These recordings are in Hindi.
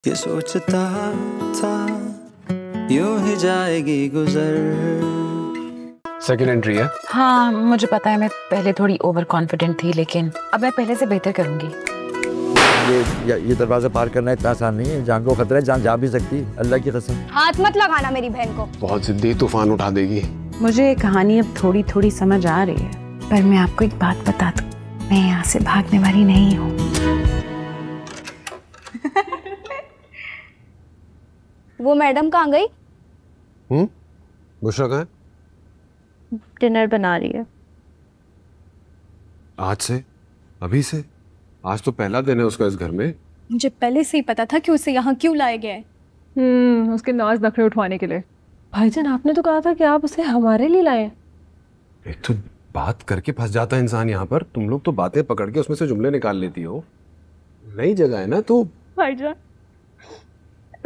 ये सोचता था यूं ही जाएगी गुजर। सेकंड एंट्री है। हाँ मुझे पता है, मैं पहले थोड़ी ओवर कॉन्फिडेंट थी, लेकिन अब मैं पहले से बेहतर करूंगी। ये दरवाजा पार करना इतना आसान नहीं है। जान को खतरा है, जान जा भी सकती, अल्लाह की कसम। हाथ मत लगाना मेरी बहन को। बहुत जिद्दी, तूफान उठा देगी। मुझे ये कहानी अब थोड़ी थोड़ी समझ आ रही है, पर मैं आपको एक बात बता दूं, मैं यहाँ से भागने वाली नहीं हूँ। वो मैडम कहाँ गई? बुशरा कहाँ है? डिनर बना रही है। आज से? अभी से? आज तो पहला दिन है उसका इस घर में। मुझे पहले से ही पता था कि उसे यहाँ क्यों लाए गए। उसके नाज नखरे उठवाने के लिए। भाईजान आपने तो कहा था कि आप उसे हमारे लिए लाए। एक तो बात करके फंस जाता है इंसान यहाँ पर। तुम लोग तो बातें पकड़ के उसमें से जुमले निकाल लेती हो। नई जगह है ना तो। भाईजान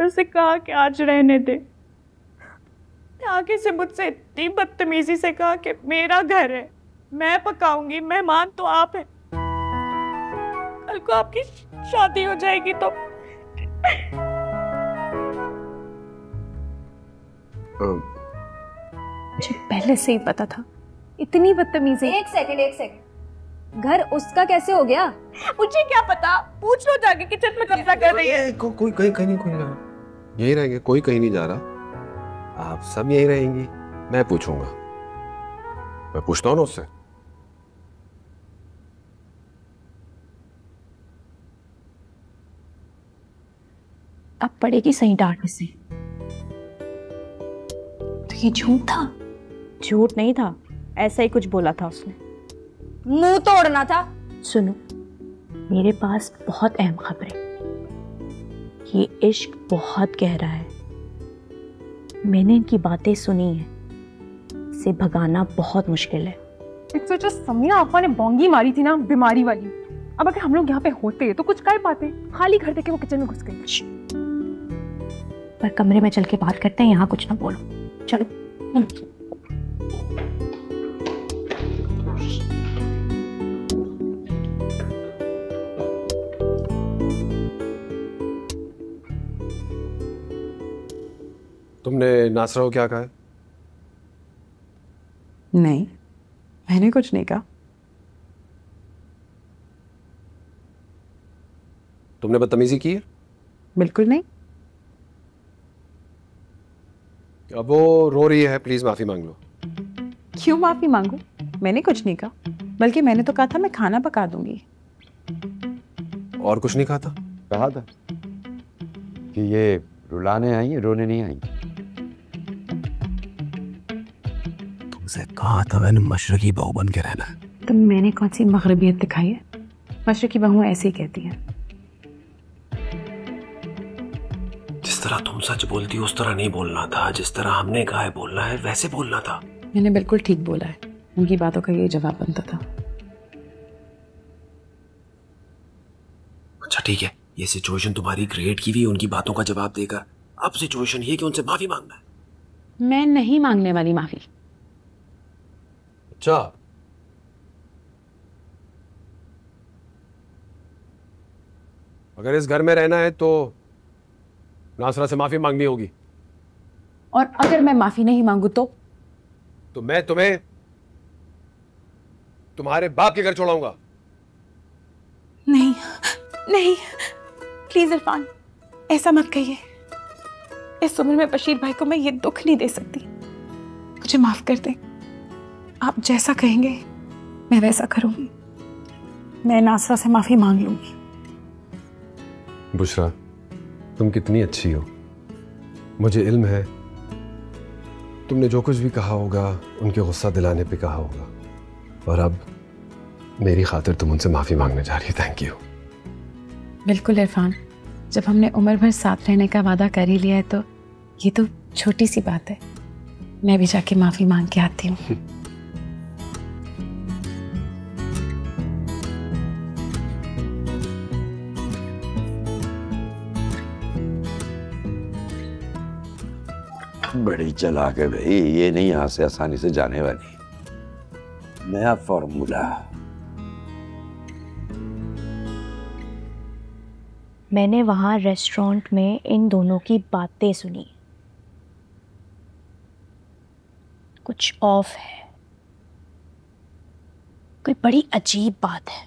उसे कहा कि आज रहने दे। आगे से मुझसे इतनी बदतमीजी से कहा कि मेरा घर है, मैं पकाऊंगी, मेहमान तो आप हैं। कल को आपकी शादी हो जाएगी तो मुझे पहले से ही पता था, इतनी बदतमीजी। एक सेकंड, घर उसका कैसे हो गया? मुझे क्या पता, पूछ लो जाके किचन में कब्जा कर रही है। कोई कहीं नहीं जा रहा। यही रहेंगे, कोई कहीं नहीं जा रहा। आप सब यही रहेंगी। मैं पूछूंगा, मैं पूछता हूँ ना उससे। अब पड़ेगी सही डांट से। तो ये झूठ था? झूठ नहीं था, ऐसा ही कुछ बोला था उसने। मुंह तोड़ना था। सुनो, मेरे पास बहुत अहम खबर है। ये इश्क बहुत गहरा है। मैंने इनकी बातें सुनी है, इसे भगाना बहुत मुश्किल है। एक सोचो, समिया आपा ने बोंगी मारी थी ना, बीमारी वाली। अब अगर हम लोग यहाँ पे होते तो कुछ कर पाते। खाली घर देके वो किचन में घुस गई। पर कमरे में चल के बात करते हैं, यहाँ कुछ ना बोलो। चलो। तुमने नासरा को क्या कहा है? नहीं, मैंने कुछ नहीं कहा। तुमने बदतमीजी की है? बिल्कुल नहीं। अब वो रो रही है, प्लीज माफी मांग लो। क्यों माफी मांगू? मैंने कुछ नहीं कहा, बल्कि मैंने तो कहा था मैं खाना पका दूंगी। और कुछ नहीं कहा था? कहा था कि ये रुलाने आई है, रोने नहीं आई। तुमसे कहा था मैंने मशरकी बहू बन के रहना है। तो मैंने कौन सी मगरबियत दिखाई है? मशरकी बहू ऐसे ही कहती हैं। जिस तरह तुम सच बोलती हो उस तरह नहीं बोलना था। जिस तरह हमने कहा है बोलना है वैसे बोलना था। मैंने बिल्कुल ठीक बोला है। उनकी बातों का ये जवाब बनता था। अच्छा ठीक है, ये सिचुएशन तुम्हारी क्रिएट की हुई है उनकी बातों का जवाब देकर। अब सिचुएशन ये कि उनसे माफी मांगना है। मैं नहीं मांगने वाली माफी। अच्छा, अगर इस घर में रहना है तो नासरा से माफी मांगनी होगी। और अगर मैं माफी नहीं मांगू तो मैं तुम्हें तुम्हारे बाप के घर छोड़ाऊंगा। नहीं नहीं, प्लीज इरफान, ऐसा मत कहिए। इस उम्र में बशीर भाई को मैं ये दुख नहीं दे सकती। मुझे माफ कर दें। आप जैसा कहेंगे मैं वैसा करूंगी। मैं नासरा से माफी मांग लूंगी। बुशरा, तुम कितनी अच्छी हो। मुझे इल्म है तुमने जो कुछ भी कहा होगा उनके गुस्सा दिलाने पे कहा होगा, और अब मेरी खातिर तुम उनसे माफी मांगने जा रही हो। Thank you. बिल्कुल इरफान, जब हमने उम्र भर साथ रहने का वादा कर ही लिया है तो ये तो छोटी सी बात है। मैं भी जाके माफी मांग के आती हूँ। बड़ी चालाक है भाई, ये नहीं यहाँ से आसानी से जाने वाली। नया फॉर्मूला। मैंने वहाँ रेस्टोरेंट में इन दोनों की बातें सुनी। कुछ ऑफ है, कोई बड़ी अजीब बात है।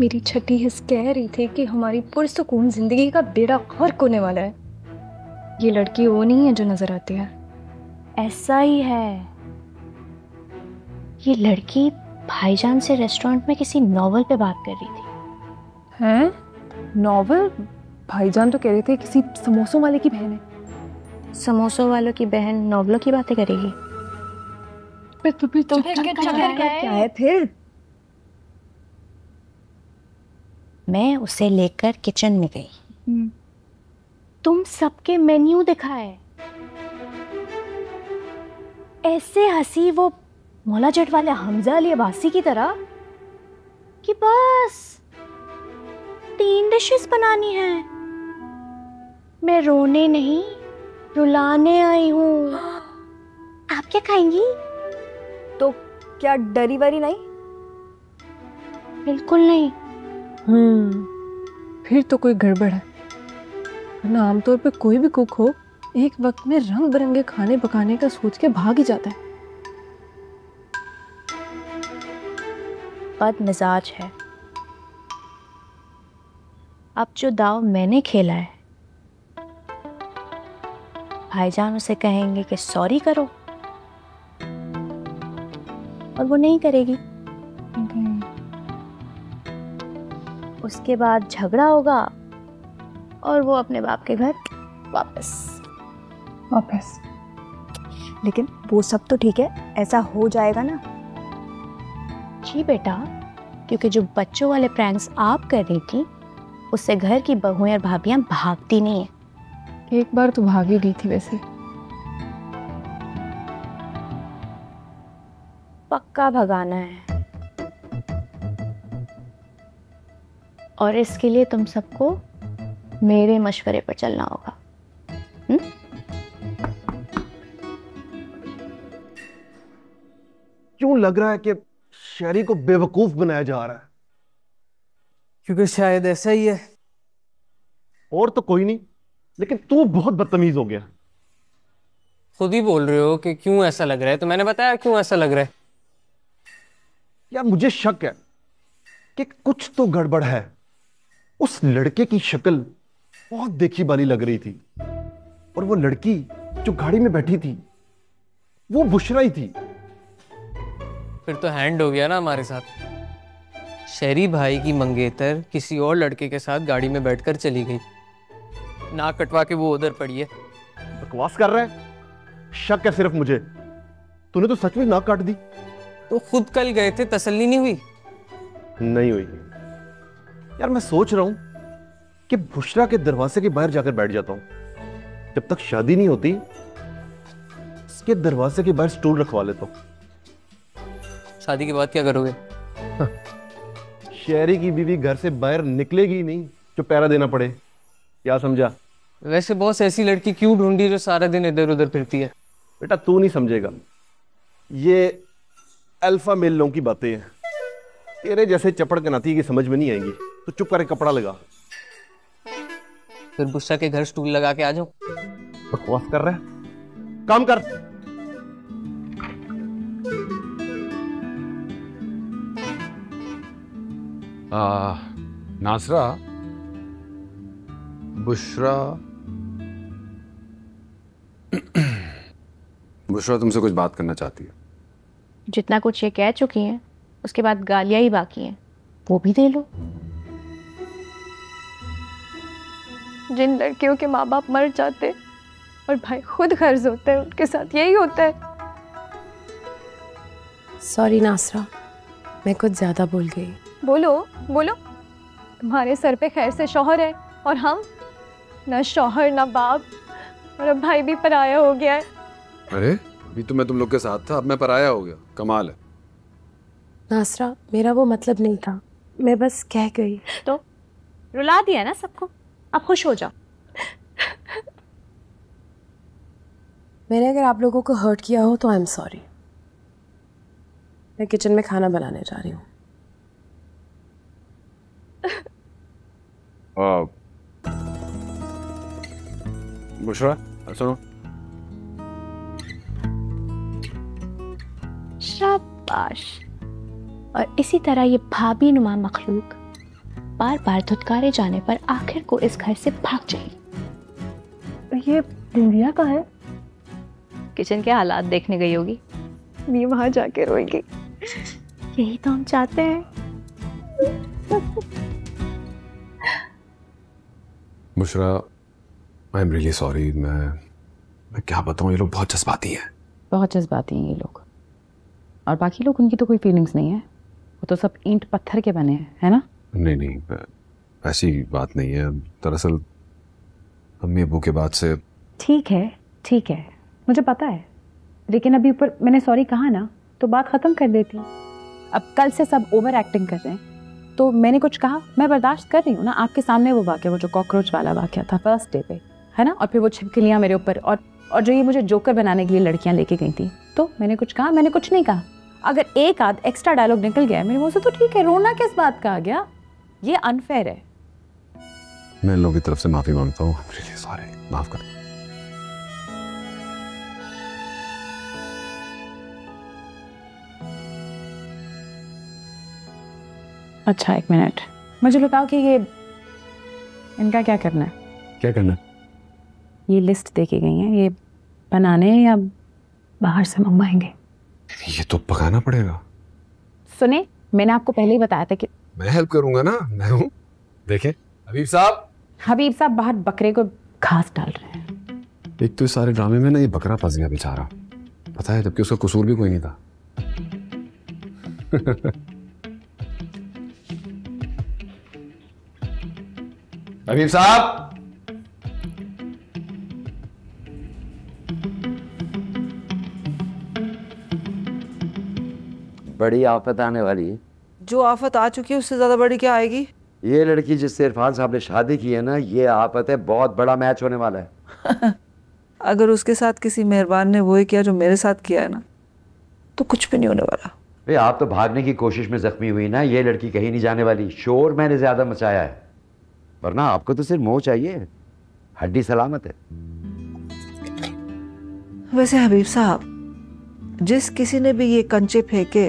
मेरी छठी हिस्स कह रही थी कि हमारी पुरसुकून जिंदगी का बेड़ा गर्क होने वाला है। ये लड़की वो नहीं है जो नजर आती है। ऐसा ही है। ये लड़की भाईजान से रेस्टोरेंट में किसी नॉवल पे बात कर रही थी। हैं? नॉवल? भाईजान तो कह रहे थे किसी समोसों वाले की बहन है। समोसों वालों की बहन नॉवलों की बातें करेगी? तो क्या है फिर? मैं उसे लेकर किचन में गई। तुम सबके मेन्यू दिखाए, ऐसे हंसी वो मौला जट वाले हमजा अली अब्बासी की तरह कि बस 3 डिशेस बनानी है। मैं रोने नहीं रुलाने आई हूँ। आप क्या खाएंगी? तो क्या डरी वरी नहीं? बिल्कुल नहीं। फिर तो कोई गड़बड़ है। वरना आमतौर पे कोई भी कुक हो एक वक्त में रंग बिरंगे खाने पकाने का सोच के भाग ही जाता है। बद मिजाज है। अब जो दाव मैंने खेला है, भाईजान उसे कहेंगे कि सॉरी करो और वो नहीं करेगी। उसके बाद झगड़ा होगा और वो अपने बाप के घर वापस। लेकिन वो सब तो ठीक है, ऐसा हो जाएगा ना? जी बेटा, क्योंकि जो बच्चों वाले प्रैंक्स आप कर रही थी उससे घर की बहुएं और भाभियां भागती नहीं है। एक बार तो भाग ही गई थी वैसे। पक्का भगाना है और इसके लिए तुम सबको मेरे मशवरे पर चलना होगा। क्यों लग रहा है कि शहरी को बेवकूफ बनाया जा रहा है? क्योंकि शायद ऐसा ही है। और तो कोई नहीं, लेकिन तू बहुत बदतमीज हो गया। खुद ही बोल रहे हो कि क्यों ऐसा लग रहा है, तो मैंने बताया क्यों ऐसा लग रहा है। यार मुझे शक है कि कुछ तो गड़बड़ है। उस लड़के की शक्ल बहुत देखी वाली लग रही थी और वो लड़की जो गाड़ी में बैठी थी वो बुशरा ही थी। फिर तो हैंड हो गया ना हमारे साथ। शहरी भाई की मंगेतर किसी और लड़के के साथ गाड़ी में बैठकर चली गई, नाक कटवा के वो उधर पड़ी है। बकवास कर रहा है? शक है सिर्फ मुझे। तूने तो सच में नाक काट दी। तो खुद कल गए थे, तसल्ली नहीं हुई? नहीं हुई। यार मैं सोच रहा हूं कि बुशरा के दरवाजे के बाहर जाकर बैठ जाता हूं। जब तक शादी नहीं होती उसके दरवाजे के बाहर स्टूल रखवा लेता हूं। शादी के बाद क्या करोगे? शहरी की बीवी घर से बाहर निकलेगी नहीं जो पहरा देना पड़े। क्या समझा? वैसे बॉस, ऐसी लड़की क्यों ढूंढी जो सारा दिन इधर उधर फिरती है? बेटा तू नहीं समझेगा, ये अल्फा मेल लोगों की बातें हैं। तेरे जैसे चपड़ कनाती की समझ में नहीं आएंगी। तो चुप करके कपड़ा लगा। फिर बुशरा के घर स्टूल लगा के आ जाओ। बकवास कर रहा है? काम कर। नासरा, बुशरा बुशरा तुमसे कुछ बात करना चाहती है। जितना कुछ ये कह चुकी हैं उसके बाद गालियां ही बाकी हैं, वो भी दे लो। जिन लड़कियों के माँ बाप मर जाते और भाई खुद गर्ज होता है, उनके साथ यही होता है। सॉरी नासरा, मैं कुछ ज्यादा बोल गई। बोलो बोलो। तुम्हारे सर पे खैर से शौहर है और हम ना शौहर ना बाप, और अब भाई भी पराया हो गया है। अरे अभी तो मैं तुम लोग के साथ था, अब मैं पराया हो गया। कमाल है। नासरा, मेरा वो मतलब नहीं था, मैं बस कह गई। तो रुला दिया ना सबको, अब खुश हो जाओ। मैंने अगर आप लोगों को हर्ट किया हो तो आई एम सॉरी। मैं किचन में खाना बनाने जा रही हूँ। बुशरा सुनो। शाबाश। और इसी तरह ये भाभी नुमा मखलूक बार बार धुतकारे जाने पर आखिर को इस घर से भाग जाएगी। ये दूरिया का है? किचन के हालात देखने गई होगी। मैं वहां जाके रोएगी। यही तो हम चाहते हैं। Bushra, I am really sorry. मैं क्या बताऊं, ये लोग बहुत जज्बाती हैं। बहुत जज्बाती हैं ये लोग। और बाकी लोग, उनकी तो कोई फीलिंग्स नहीं है, वो तो सब ईंट पत्थर के बने हैं, है ना? नहीं, ऐसी बात नहीं है। दरअसल अम्मी अबू के बाद से। ठीक है, मुझे पता है, लेकिन अभी ऊपर मैंने सॉरी कहा ना, तो बात ख़त्म कर देती। अब कल से सब ओवर एक्टिंग कर रहे हैं, तो मैंने कुछ कहा, मैं बर्दाश्त कर रही हूँ ना। आपके सामने वो वाक़या, वो जो कॉकरोच वाला वाक़या था फर्स्ट डे पे, है ना? और फिर वो छिपकलियाँ मेरे ऊपर, और जो ये मुझे जोकर बनाने के लिए लड़कियाँ लेके गई थी, तो मैंने कुछ कहा? मैंने कुछ नहीं कहा। अगर एक आध एक्स्ट्रा डायलॉग निकल गया मेरे मुँह से तो ठीक है, रोना किस बात का आ गया? ये अनफेयर है। मैं इन लोगों की तरफ से माफ़ी मांगता हूँ। रियली सॉरी, माफ़ कर। अच्छा, एक मिनट, मुझे बताओ कि ये इनका क्या करना है? क्या करना है? ये लिस्ट देके गई हैं, ये बनाने या बाहर से मंगवाएंगे? ये तो पकाना पड़ेगा। सुने, मैंने आपको पहले ही बताया था कि मैं हेल्प करूंगा ना, मैं हूँ। देखें हबीब साहब बाहर बकरे को घास डाल रहे हैं। एक तो इस सारे ड्रामे में ना ये बकरा फंस गया बेचारा, पता है, जबकि उसका कसूर भी कोई नहीं था। हबीब साहब, बड़ी आफत आने वाली है। जो आफत आ चुकी है उससे ज्यादा बड़ी क्या आएगी? ये लड़की जिससे इरफान साहब ने शादी की है ना, ये आफत है। बहुत बड़ा मैच होने वाला है। अगर उसके साथ किसी मेहरबान ने वही किया जो मेरे साथ किया है ना, तो कुछ भी नहीं होने वाला। भाई आप तो भागने की कोशिश में जख्मी हुई ना, ये लड़की कहीं नहीं जाने वाली। शोर मैंने ज्यादा मचाया है, वरना आपको तो सिर्फ मोह चाहिए, हड्डी सलामत है। वैसे हबीब साहब, जिस किसी ने भी ये कंचे फेंके,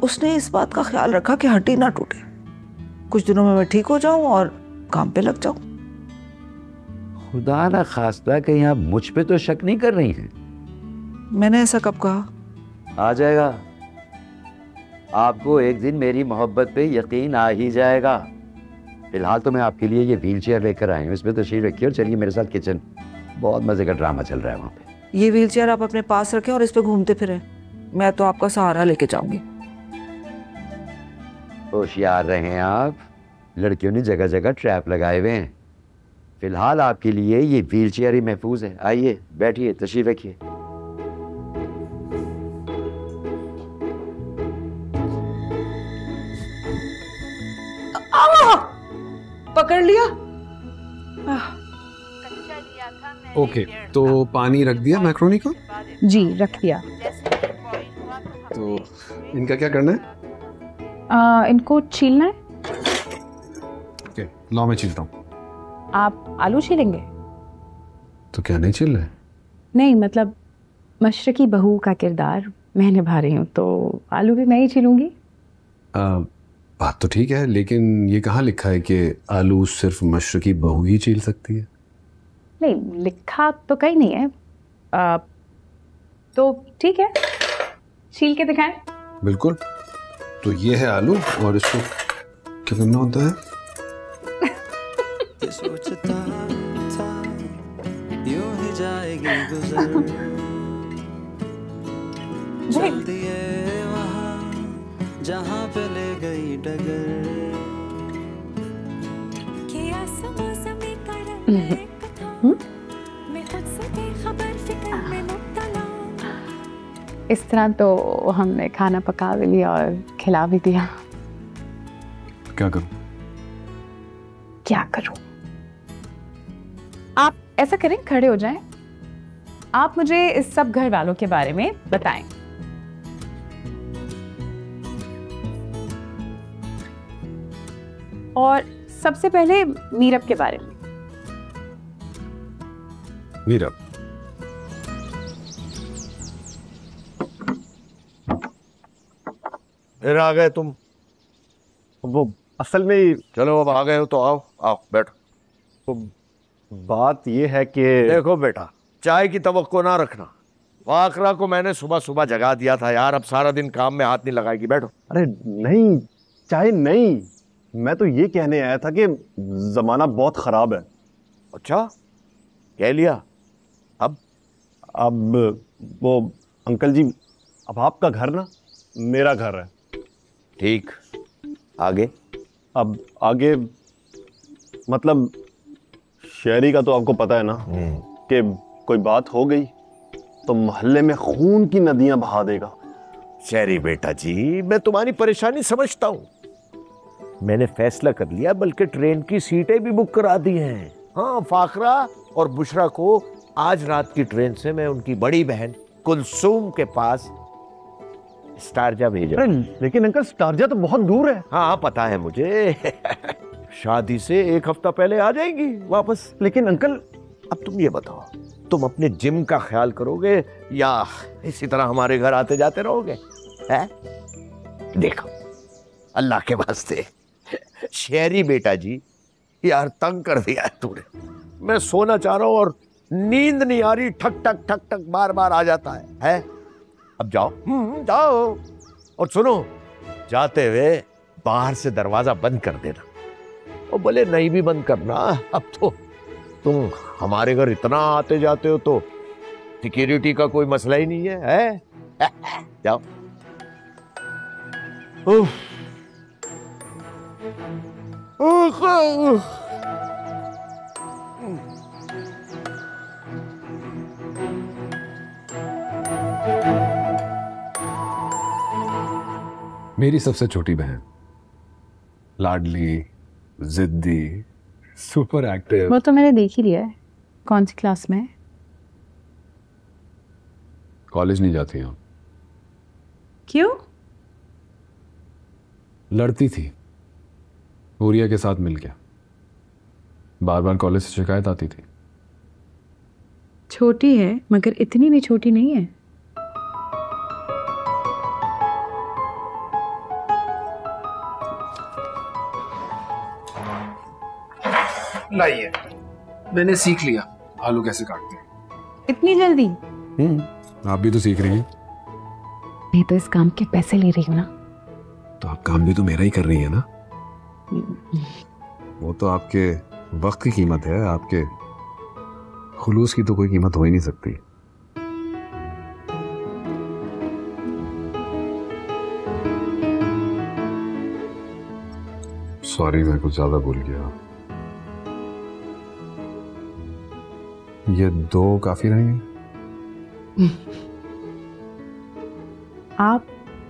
उसने इस बात का ख्याल रखा कि हड्डी ना टूटे। कुछ दिनों में मैं ठीक हो जाऊं और काम पे लग जाऊं। खुदा ना खास्ता, कहीं आप मुझ पे तो शक नहीं कर रही हैं? मैंने ऐसा कब कहा? आ जाएगा, आपको एक दिन मेरी मोहब्बत पे यकीन आ ही जाएगा। फिलहाल तो मैं आपके लिए ये व्हील चेयर लेकर आया हूँ, इसमें तशरीफ रखिए और चलिए मेरे साथ किचन। बहुत मजे का ड्रामा चल रहा है वहाँ पे। ये व्हील चेयर आप अपने पास रखें और इस पे घूमते फिरें। मैं तो आपका सहारा लेके जाऊंगी। होशियार रहें आप, लड़कियों ने जगह जगह ट्रैप लगाए हुए हैं। फिलहाल आपके लिए ये व्हील चेयर ही महफूज है। आइए बैठिए, तशरीफ रखिए। पकड़ लिया। ओके, तो पानी रख दिया मैक्रोनी को? जी रख दिया। तो इनका क्या करना है? इनको छीलना है। ओके, लो मैं छीलता हूँ। आप आलू छीलेंगे? तो क्या नहीं छील रहे? नहीं, मतलब मशरकी बहू का किरदार मैं निभा रही हूँ, तो आलू भी मैं ही छीलूंगी। बात तो ठीक है, लेकिन ये कहाँ लिखा है कि आलू सिर्फ मशरकी बहू ही छील सकती है? नहीं, लिखा तो कहीं नहीं है। तो ठीक है, छील के दिखाएं। बिल्कुल। तो ये है आलू, और इसको क्या करना होता है? सोचता था यूं ही जाएगी गुजर, चल दिए वहाँ जहाँ पे ले गई डगर। इस तरह तो हमने खाना पका भी लिया और खिला भी दिया। क्या करूं? क्या करूं? आप ऐसा करें, खड़े हो जाएं, आप मुझे इस सब घर वालों के बारे में बताएं। और सबसे पहले मीरब के बारे में। मीरब, फिर आ गए तुम? वो असल में, चलो अब आ गए हो तो आओ आओ बैठो। तो बात ये है कि देखो बेटा, चाय की तवक्को ना रखना। वाकरा को मैंने सुबह सुबह जगा दिया था यार, अब सारा दिन काम में हाथ नहीं लगाएगी। बैठो। अरे नहीं, चाय नहीं, मैं तो ये कहने आया था कि जमाना बहुत खराब है। अच्छा, कह लिया? अब वो अंकल जी, अब आपका घर ना मेरा घर है। ठीक, आगे? अब आगे मतलब शहरी का तो आपको पता है ना कि कोई बात हो गई तो मोहल्ले में खून की नदियां बहा देगा। शहरी बेटा जी, मैं तुम्हारी परेशानी समझता हूं। मैंने फैसला कर लिया, बल्कि ट्रेन की सीटें भी बुक करा दी हैं। हाँ, फाखरा और बुशरा को आज रात की ट्रेन से मैं उनकी बड़ी बहन कुलसूम के पास स्टारजा भेजा। लेकिन अंकल, स्टारजा तो बहुत दूर है। हाँ पता है मुझे। शादी से 1 हफ्ता पहले आ जाएंगी वापस। लेकिन अंकल, अब तुम ये बताओ, तुम अपने जिम का ख्याल करोगे या इसी तरह हमारे घर आते जाते रहोगे? है? देखो, अल्लाह के वास्ते शहरी बेटा जी, यार तंग कर दिया है तूने। मैं सोना चाह रहा हूं और नींद नहीं आ रही, ठक ठक ठक ठक बार बार आ जाता है? अब जाओ, जाओ। और सुनो, जाते हुए बाहर से दरवाजा बंद कर देना। और बोले नहीं भी बंद करना, अब तो तुम हमारे घर इतना आते जाते हो तो सिक्योरिटी का कोई मसला ही नहीं है? जाओ। मेरी सबसे छोटी बहन, लाडली, जिद्दी, सुपर एक्टिव। वो तो मैंने देख ही लिया है। कौन सी क्लास में है? कॉलेज नहीं जाती हूँ। क्यों? लड़ती थी हुरिया के साथ मिलकर, बार बार कॉलेज से शिकायत आती थी। छोटी है मगर इतनी भी छोटी नहीं है। लाइए, मैंने सीख लिया आलू कैसे काटते हैं। इतनी जल्दी? आप भी तो सीख रही हैं। मैं तो इस काम के पैसे ले रही हूँ ना। तो आप काम भी तो मेरा ही कर रही है ना। वो तो आपके वक्त की कीमत है, आपके खुलूस की तो कोई कीमत हो ही नहीं सकती। सॉरी, मैं कुछ ज्यादा भूल गया। ये 2 काफी रहेंगे? आप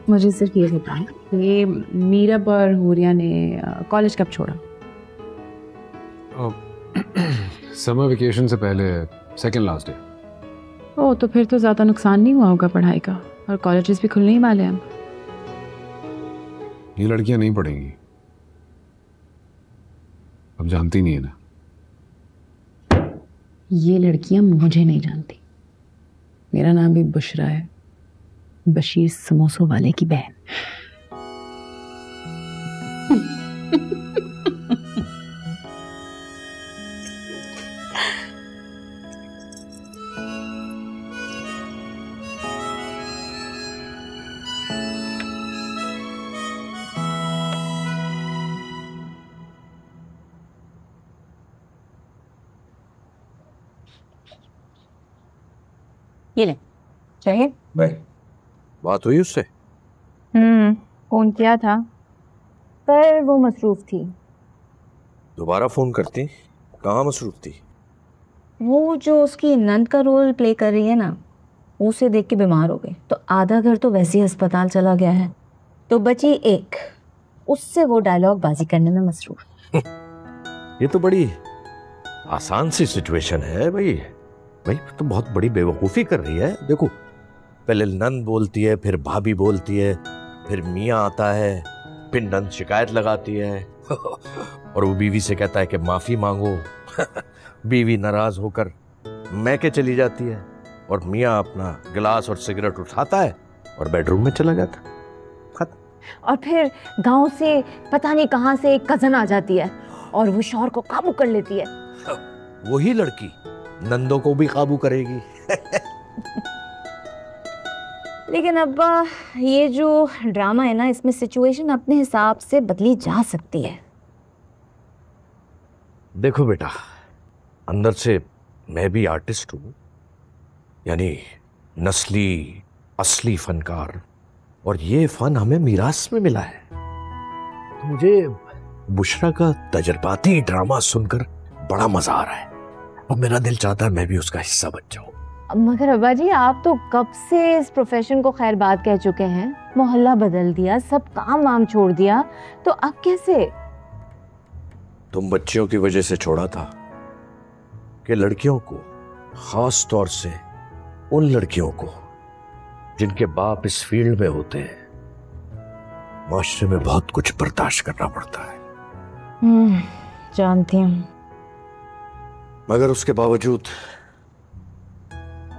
मुझे सिर्फ ये बताएं, ये मीरब और हुरिया ने कॉलेज कब छोड़ा? समर वेकेशन से पहले, सेकंड लास्ट डे। ओह, तो फिर तो ज़्यादा नुकसान नहीं हुआ होगा पढ़ाई का, और कॉलेजेस भी खुलने ही वाले हैं। ये लड़कियां नहीं पढ़ेंगी, अब जानती नहीं है ना। ये लड़कियां मुझे नहीं जानती। मेरा नाम भी बुशरा है, बशीर समोसों वाले की बहन। ये ले, चाहिए? भाई, बात हुई उससे? फोन किया था पर वो मसरूफ थी। दोबारा फोन करती? कहाँ मसरूफ थी? वो जो उसकी नंद का रोल प्ले कर रही है ना, उसे देख के बीमार हो गई, तो आधा घर तो वैसे ही अस्पताल चला गया है, तो बची एक, उससे वो डायलॉग बाजी करने में मसरूफ। ये तो बड़ी आसान सी सिचुएशन है भाई। भाई तो बहुत बड़ी बेवकूफ़ी कर रही है। देखो, पहले नंद बोलती है, फिर भाभी बोलती है, फिर मियाँ आता है, फिर नंद शिकायत लगाती है। और वो बीवी से कहता है कि माफी मांगो। बीवी नाराज होकर मैके चली जाती है और मियाँ अपना गिलास और सिगरेट उठाता है और बेडरूम में चला जाता। और फिर गांव से पता नहीं कहां से एक कजन आ जाती है और वो शौहर को काबू कर लेती है। वही लड़की नंदो को भी काबू करेगी। लेकिन अब्बा ये जो ड्रामा है ना, इसमें सिचुएशन अपने हिसाब से बदली जा सकती है। देखो बेटा, अंदर से मैं भी आर्टिस्ट हूं, यानी नस्ली असली फनकार, और ये फन हमें मीरास में मिला है। तो मुझे बुशरा का तजर्बाती ड्रामा सुनकर बड़ा मजा आ रहा है और मेरा दिल चाहता है मैं भी उसका हिस्सा बन जाऊं। मगर अब्बा जी, आप तो कब से इस प्रोफेशन को खैर बात कह चुके हैं, मोहल्ला बदल दिया, सब काम वाम छोड़ दिया, तो अब कैसे? तुम बच्चियों की वजह से छोड़ा था कि लड़कियों को, खास तौर से उन लड़कियों को जिनके बाप इस फील्ड में होते हैं, माशरे में बहुत कुछ बर्दाश्त करना पड़ता है। जानती हूँ। मगर उसके बावजूद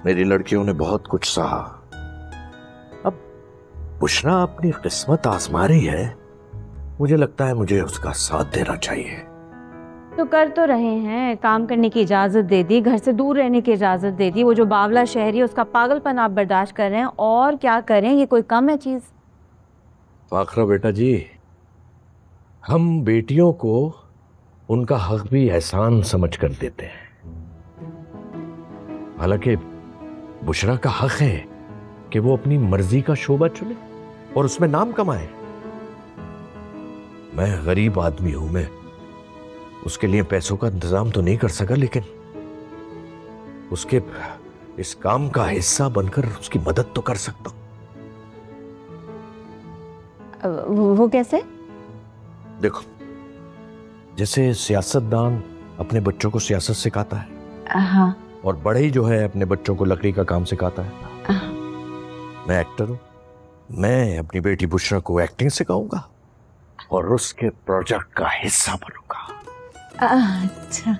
मेरी लड़कियों ने बहुत कुछ सहा। अब बुशरा अपनी किस्मत आजमा रही है, मुझे लगता है मुझे उसका साथ देना चाहिए। तो कर तो रहे हैं, काम करने की इजाजत दे दी, घर से दूर रहने की इजाजत दे दी, वो जो बावला शहरी है उसका पागलपन आप बर्दाश्त कर रहे हैं, और क्या करें, ये कोई कम है चीज? फाखरा बेटा जी, हम बेटियों को उनका हक भी एहसान समझ कर देते हैं। हालांकि बुशरा का हक है कि वो अपनी मर्जी का शोबा चुने और उसमें नाम कमाए। मैं गरीब आदमी हूं, मैं उसके लिए पैसों का इंतजाम तो नहीं कर सका, लेकिन उसके इस काम का हिस्सा बनकर उसकी मदद तो कर सकता हूं। वो कैसे? देखो, जैसे सियासतदान अपने बच्चों को सियासत सिखाता है, हाँ, और बड़े जो है अपने बच्चों को लकड़ी का काम सिखाता है, मैं एक्टर हूं, मैं अपनी बेटी बुशरा को एक्टिंग सिखाऊंगा और उसके प्रोजेक्ट का हिस्सा बनूंगा। अच्छा।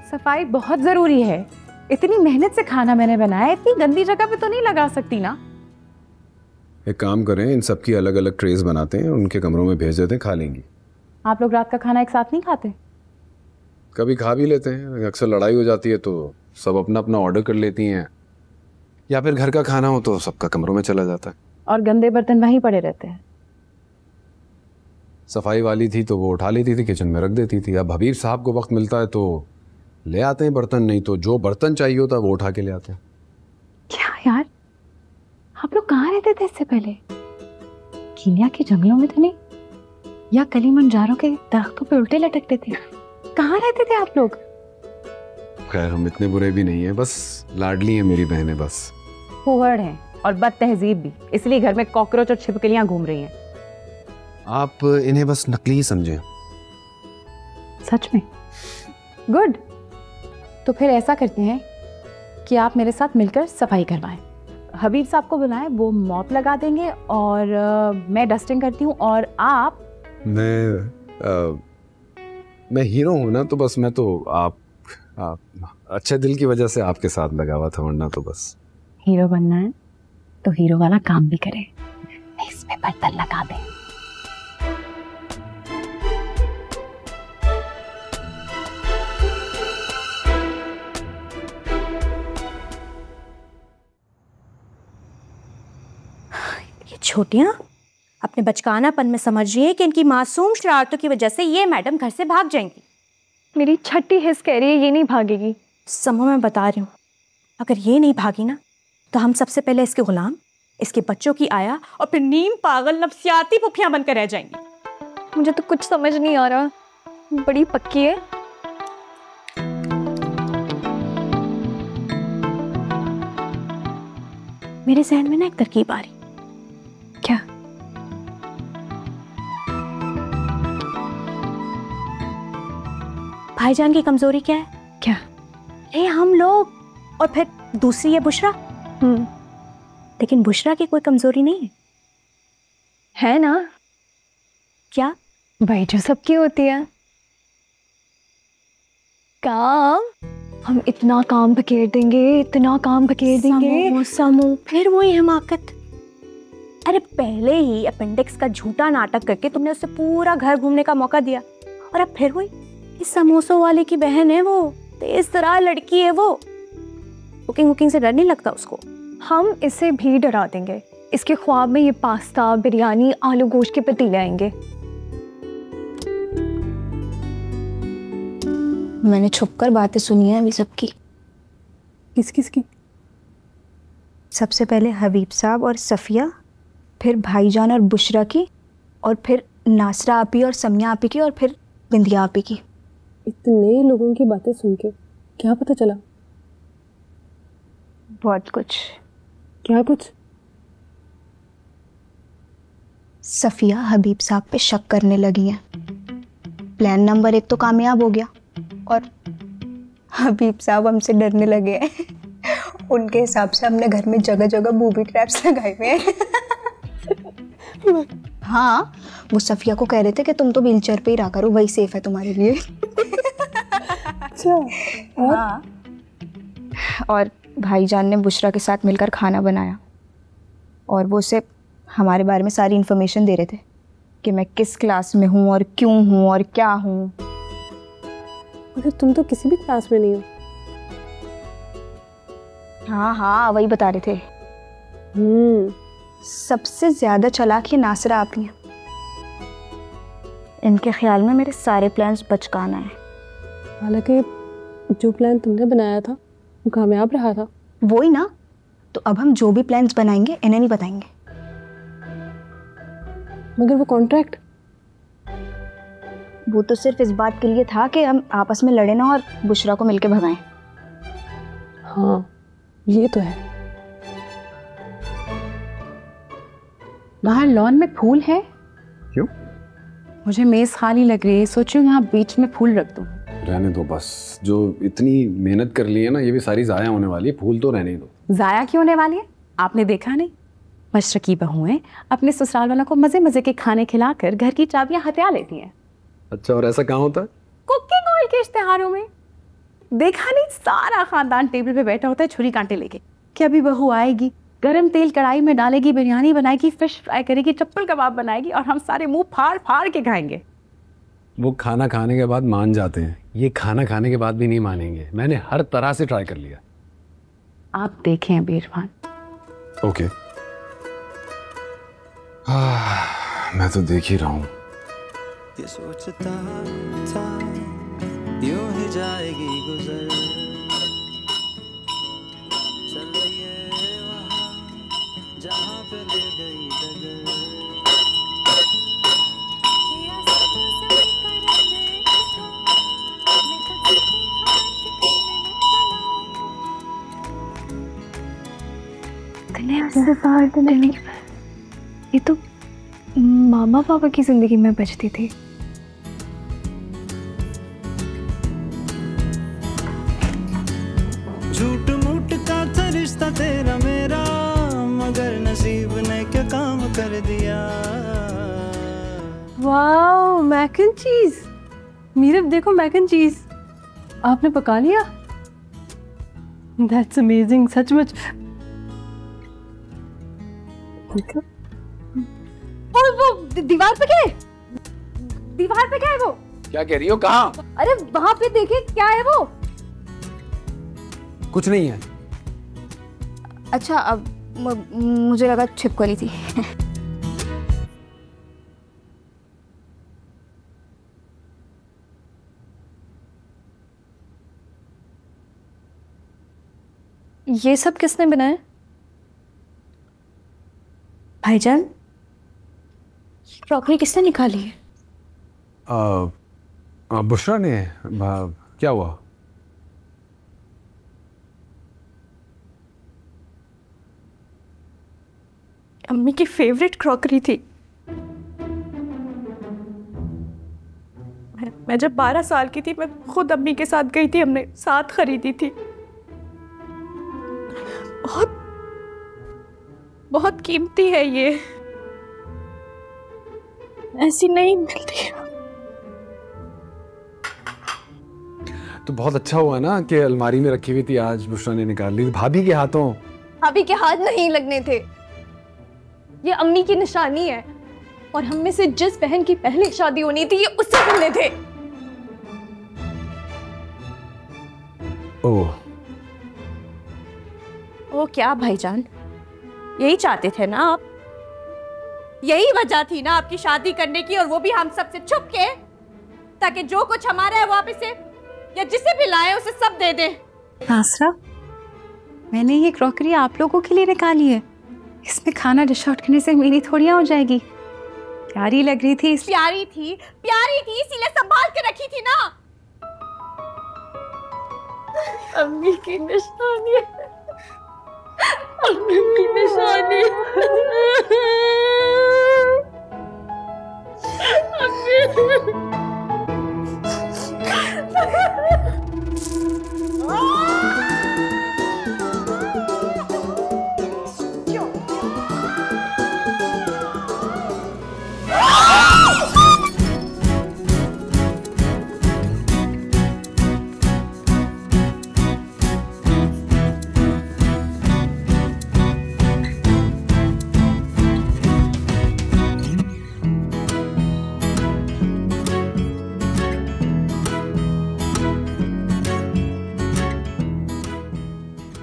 सफाई बहुत जरूरी है। इतनी मेहनत से खाना मैंने बनाया, इतनी गंदी जगह पे तो नहीं लगा सकती ना। एक काम करें, इन सब की अलग अलग ट्रेस बनाते हैं, उनके कमरों में भेज देते हैं, खा लेंगी। आप लोग रात का खाना एक साथ नहीं खाते? कभी खा भी लेते हैं, अक्सर लड़ाई हो जाती है तो सब अपना अपना ऑर्डर कर लेती हैं, या फिर घर का खाना हो तो सबका कमरों में चला जाता है। और गंदे बर्तन वहीं पड़े रहते हैं। सफाई वाली थी तो वो उठा लेती थी, किचन में रख देती थी। अब हबीब साहब को वक्त मिलता है तो ले आते हैं बर्तन, नहीं तो जो बर्तन चाहिए होता है वो उठा के ले आते हैं। क्या यार, आप लोग कहाँ रहते थे इससे पहले? कीनिया के जंगलों में तो नहीं, या कलिमंजारो के दरख्तों पे उल्टे लटकते थे? कहाँ रहते थे आप लोग? खैर, हम इतने बुरे भी नहीं है, बस लाडली है मेरी बहनें बस। फूहड़ हैं और बद तहजीब भी, इसलिए घर में कॉकरोच और छिपकलियां घूम रही हैं। आप इन्हें बस नकली समझें। सच में? गुड। तो फिर ऐसा करते हैं कि आप मेरे साथ मिलकर सफाई करवाएं। हबीब साहब को बुलाएं, वो मॉप लगा देंगे और मैं डस्टिंग करती हूँ, और आप? मैं हीरो हूँ ना, तो बस मैं तो आप अच्छे दिल की वजह से आपके साथ लगा हुआ था, वरना तो बस। हीरो बनना है तो हीरो वाला काम भी करें, इसमें बर्तन लगा दें। ये छोटियां अपने बचकानापन में समझ रही है कि इनकी मासूम शरारतों की वजह से ये मैडम घर से भाग जाएंगी। मेरी छठी हिस्स कह रही है ये नहीं भागेगी। समो, मैं बता रही हूँ, अगर ये नहीं भागी ना तो हम सबसे पहले इसके गुलाम, इसके बच्चों की आया, और फिर नीम पागल नफसियाती भुखियां बनकर रह जाएंगी। मुझे तो कुछ समझ नहीं आ रहा, बड़ी पक्की है। मेरे जहन में ना एक तरकीब आ रही। क्या? भाईजान की कमजोरी क्या है? क्या? हम लोग, और फिर दूसरी है बुशरा। लेकिन बुशरा की कोई कमजोरी नहीं है, है ना? क्या? भाई जो सबकी होती है, काम। हम इतना काम बखेर देंगे, इतना काम बखेर देंगे। समूह फिर वही हमाकत। अरे पहले ही अपेंडिक्स का झूठा नाटक करके तुमने उससे पूरा घर घूमने का मौका दिया, और अब फिर वही। इस समोसों वाले की बहन है वो, तेज तरार लड़की है वो। कुकिंग वुकिंग से डर नहीं लगता उसको? हम इसे भी डरा देंगे। इसके ख्वाब में ये पास्ता, बिरयानी, आलू गोश्त के पतीले आएंगे। मैंने छुपकर बातें सुनी है अभी सबकी। किस किस की? सबसे पहले हबीब साहब और सफिया, फिर भाईजान और बुशरा की, और फिर नासरा आपी और समिया आपी की, और फिर बिंदिया आपी की। इतने लोगों की बातें सुन के क्या पता चला? बहुत कुछ। क्या कुछ? सफिया हबीब साहब पे शक करने लगी हैं। प्लान नंबर 1 तो कामयाब हो गया, और हबीब साहब हमसे डरने लगे हैं। उनके हिसाब से हमने घर में जगह जगह बूबी ट्रैप्स लगाए हुए हैं। हाँ, वो सफिया को कह रहे थे कि तुम तो व्हीलचेयर पे ही रहा करो, वही सेफ है तुम्हारे लिए। अच्छा। हाँ। और भाईजान ने बुशरा के साथ मिलकर खाना बनाया, और वो उसे हमारे बारे में सारी इन्फॉर्मेशन दे रहे थे कि मैं किस क्लास में हूँ और क्यों हूँ और क्या हूँ। मगर तुम तो किसी भी क्लास में नहीं हो। हाँ हाँ, वही बता रहे थे। सबसे ज्यादा चालाक ये नासरा आप ही हैं। इनके ख्याल में मेरे सारे प्लान्स बचकाना है। हालांकि जो प्लान तुमने बनाया था वो कामयाब रहा था। वही ना, तो अब हम जो भी प्लान्स बनाएंगे इन्हें नहीं बताएंगे। मगर वो कॉन्ट्रैक्ट? वो तो सिर्फ इस बात के लिए था कि हम आपस में लड़े ना और बुशरा को मिलके भगाएं। हाँ, ये तो है। बाहर लॉन में फूल है? क्यों? मुझे मेज खाली लग रही है, सोचूं यहाँ बीच में फूल रख दूं। रहने दो बस, जो इतनी मेहनत कर ली है ना, ये भी सारी जाया होने वाली है। फूल तो रहने दो। जाया क्यों होने वाली है? आपने देखा नहीं, मशरकी बहुएं अपने ससुराल वालों को मजे मजे के खाने खिलाकर घर की चाबियां हथिया लेती हैं। अच्छा, और ऐसा कहाँ होता है? कुकिंग ऑयल के इश्तेहारों में। देखा नहीं, सारा खानदान टेबल पे बैठा होता है छुरी कांटे लेके कि अभी बहू आएगी, गरम तेल कढ़ाई में डालेगी, बिरयानी बनाएगी, फिश फ्राई करेगी, चप्पल कबाब बनाएगी, और हम सारे मुंह फाड़ फाड़ के खाएंगे। वो खाना खाने के बाद मान जाते हैं, ये खाना खाने के बाद भी नहीं मानेंगे। मैंने हर तरह से ट्राई कर लिया। आप देखें अबीर खान। ओके। मैं तो देख ही रहा हूँ। ये सोचता था यूं ही जाएगी गुजर, चल ये वहाँ जहाँ पे ले गई डगर। ये तो मामा पापा की जिंदगी में बचती थी। झूठ मूठ का था रिश्ता तेरा मेरा, मगर नसीब ने क्या काम कर दिया। वाओ, मैक एंड चीज। मीरब देखो, मैक एंड चीज आपने पका लिया। दैट्स अमेजिंग, सचमुच। और वो दीवार पे क्या है? दीवार पे क्या है वो? क्या कह रही हो? कहाँ? अरे वहां पे देखिए, क्या है वो? कुछ नहीं है। अच्छा, अब मुझे लगा छिपकली थी। ये सब किसने बनाया? भाईजान, क्रॉकरी किसने निकाली है? बुशरा ने। क्या हुआ? अम्मी की फेवरेट क्रॉकरी थी। मैं जब 12 साल की थी, मैं खुद अम्मी के साथ गई थी, हमने साथ खरीदी थी। बहुत बहुत कीमती है ये, ऐसी नहीं मिलती। तो बहुत अच्छा हुआ ना कि अलमारी में रखी हुई थी, आज बुशरा ने निकाल ली भाभी के हाथों। भाभी के हाथ नहीं लगने थे, ये अम्मी की निशानी है। और हम में से जिस बहन की पहली शादी होनी थी, ये उससे मिलने थे। ओह ओ क्या भाईजान, यही चाहते थे ना आप? यही वजह थी ना आपकी शादी करने की, और वो भी हम सबसे छुप के, ताकि जो कुछ हमारा है वो आप इसे या जिसे भी लाए उसे सब दे दे। नासरा, मैंने ये क्रॉकरी आप लोगों के लिए निकाली है, इसमें खाना डिश आउट करने से मेरी थोड़ियां हो जाएगी। प्यारी लग रही थी प्यारी थी इसीलिए संभाल के रखी थी ना। अम्मी की निशानी, अम्मी की निशानी।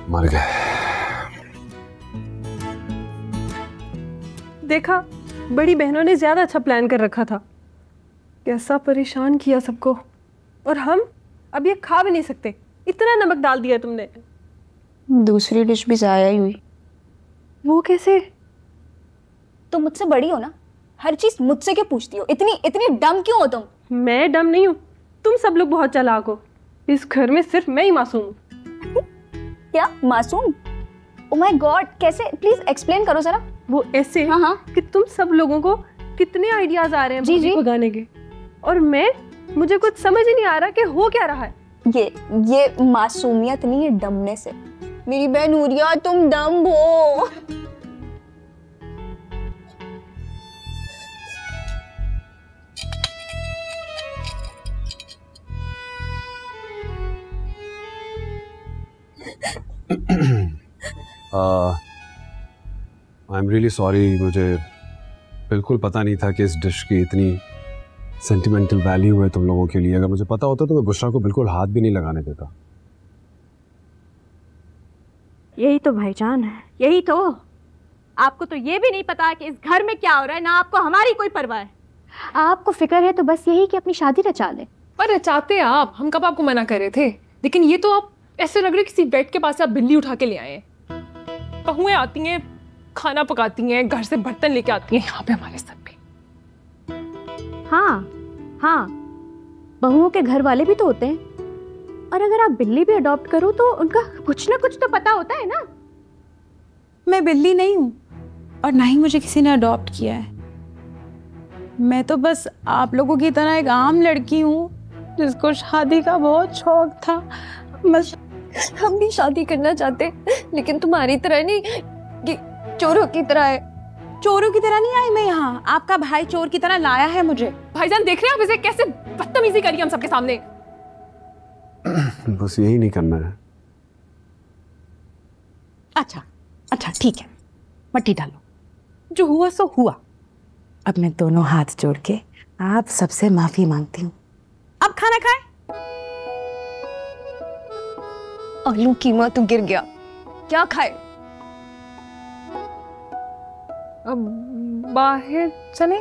मर गए। देखा, बड़ी बहनों ने ज्यादा अच्छा प्लान कर रखा था। कैसा परेशान किया सबको, और हम अब ये खा भी नहीं सकते, इतना नमक डाल दिया तुमने। दूसरी डिश भी ज़ाया ही हुई। वो कैसे? तुम मुझसे बड़ी हो ना, हर चीज मुझसे क्यों पूछती हो? इतनी इतनी डम क्यों हो तुम? मैं डम नहीं हूँ, तुम सब लोग बहुत चालाक हो। इस घर में सिर्फ मैं ही मासूम हूँ। क्या मासूम? ओह माय गॉड, कैसे? प्लीज एक्सप्लेन करो जरा। वो ऐसे कि तुम सब लोगों को कितने आइडियाज आ रहे हैं जी को गाने के, और मुझे कुछ समझ ही नहीं आ रहा कि हो क्या रहा है। ये मासूमियत नहीं, ये डमनेस है। मेरी बहन नूरिया, तुम डम हो। आई एम रियली सॉरी, मुझे बिल्कुल पता नहीं था कि इस डिश की इतनी सेंटिमेंटल वैल्यू है तुम लोगों के लिए। अगर मुझे पता होता तो मैं बुशरा को बिल्कुल हाथ भी नहीं लगाने देता। यही तो भाईजान है, यही तो। आपको तो ये भी नहीं पता कि इस घर में क्या हो रहा है, ना आपको हमारी कोई परवाह है। आपको फिक्र है तो बस यही कि अपनी शादी रचा ले। पर रचाते आप, हम कब आपको मना कर रहे थे? लेकिन ये तो आप ऐसे लग रहे किसी बेड के पास से आप बिल्ली उठा के ले आए हैं। बहुएं आती हैं, खाना पकाती हैं, घर से बर्तन लेके आती हैं यहाँ पे हमारे सर पे। हाँ, बहुओं के घर वाले भी तो होते हैं, और अगर आप बिल्ली भी अडॉप्ट करो तो उनका कुछ ना कुछ तो पता होता है ना। मैं बिल्ली नहीं हूँ, और ना ही मुझे किसी ने अडॉप्ट किया है। मैं तो बस आप लोगों की तरह एक आम लड़की हूँ जिसको शादी का बहुत शौक था। बस हम भी शादी करना चाहते, लेकिन तुम्हारी तरह नहीं कि चोरों की तरह है। चोरों की तरह नहीं आई मैं यहाँ, आपका भाई चोर की तरह लाया है मुझे। भाईजान देख रहे हैं आप इसे कैसे बदतमीजी करी हम सबके सामने। बस यही नहीं करना है। अच्छा ठीक है, मट्टी डालो। जो हुआ सो हुआ। अब मैं दोनों हाथ जोड़ के आप सबसे माफी मांगती हूँ। अब खाना खाए। आलू कीमा तो गिर गया, क्या खाए? अब बाहर चले?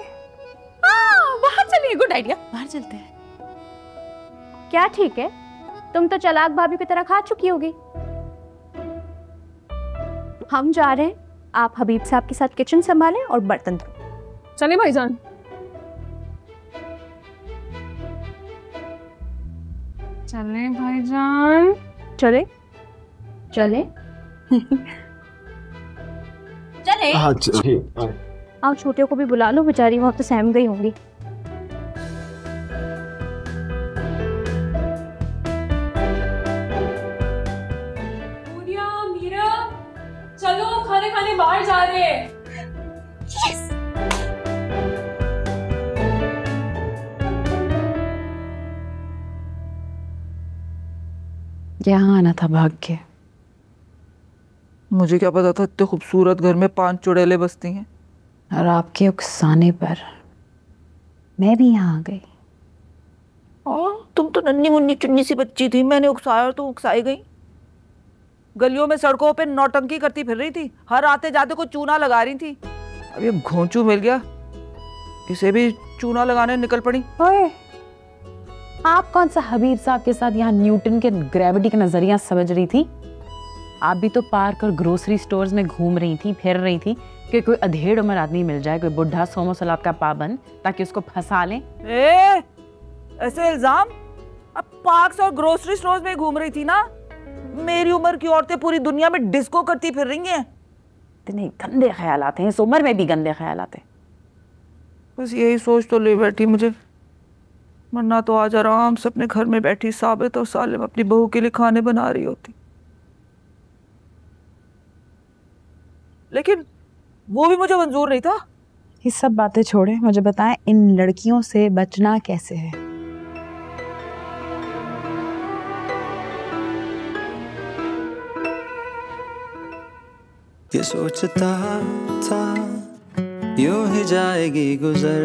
बाहर चलिए, गुड आइडिया, बाहर चलते हैं। क्या ठीक है, तुम तो चालाक भाभी की तरह खा चुकी होगी। हम जा रहे हैं, आप हबीब साहब के साथ किचन संभालें और बर्तन धो। चले भाईजान? चले भाईजान? चले चले आओ, छोटे को भी बुला लो, बेचारी वहां तो सहम गई होंगी। यहाँ आना था भाग के। मुझे क्या पता था इतने खूबसूरत घर में 5 चुड़ैलें बसती हैं। और आपके उकसाने पर मैं भी यहाँ आ गई। तुम तो नन्ही मुन्नी चुन्नी सी बच्ची थी, मैंने उकसाया और तुम उकसाई गई। गलियों में सड़कों पे नौटंकी करती फिर रही थी, हर आते जाते को चूना लगा रही थी। अब ये घोंचू मिल गया, इसे भी चूना लगाने निकल पड़ी। ओए, आप कौन सा हबीब साहब के साथ यहाँ न्यूटन के ग्रेविटी का नजरिया समझ रही थी? आप भी तो पार्क और ग्रोसरी स्टोर्स में घूम रही थी, फिर रही थी कि कोई अधेड़ उम्र आदमी मिल जाए, कोई बुढ़ा सोमो सलाब का पाबंद, ताकि उसको फंसा लें। ऐसे इल्जाम? अब पार्क्स और ग्रोसरी स्टोर्स में घूम रही थी ना। मेरी उम्र की औरतें पूरी दुनिया में डिस्को करती फिर रही हैं। इतने गंदे ख्याल आते हैं, इस उम्र में भी गंदे ख्याल आते हैं। बस यही सोच तो ले बैठी मुझे, वरना तो आज आराम से अपने घर में बैठी साबित और सालिम अपनी बहू के लिए खाने बना रही होती। लेकिन वो भी मुझे मंजूर नहीं था। ये सब बातें छोड़े, मुझे बताएं इन लड़कियों से बचना कैसे है? ये सोचता था यूं ही जाएगी गुजर,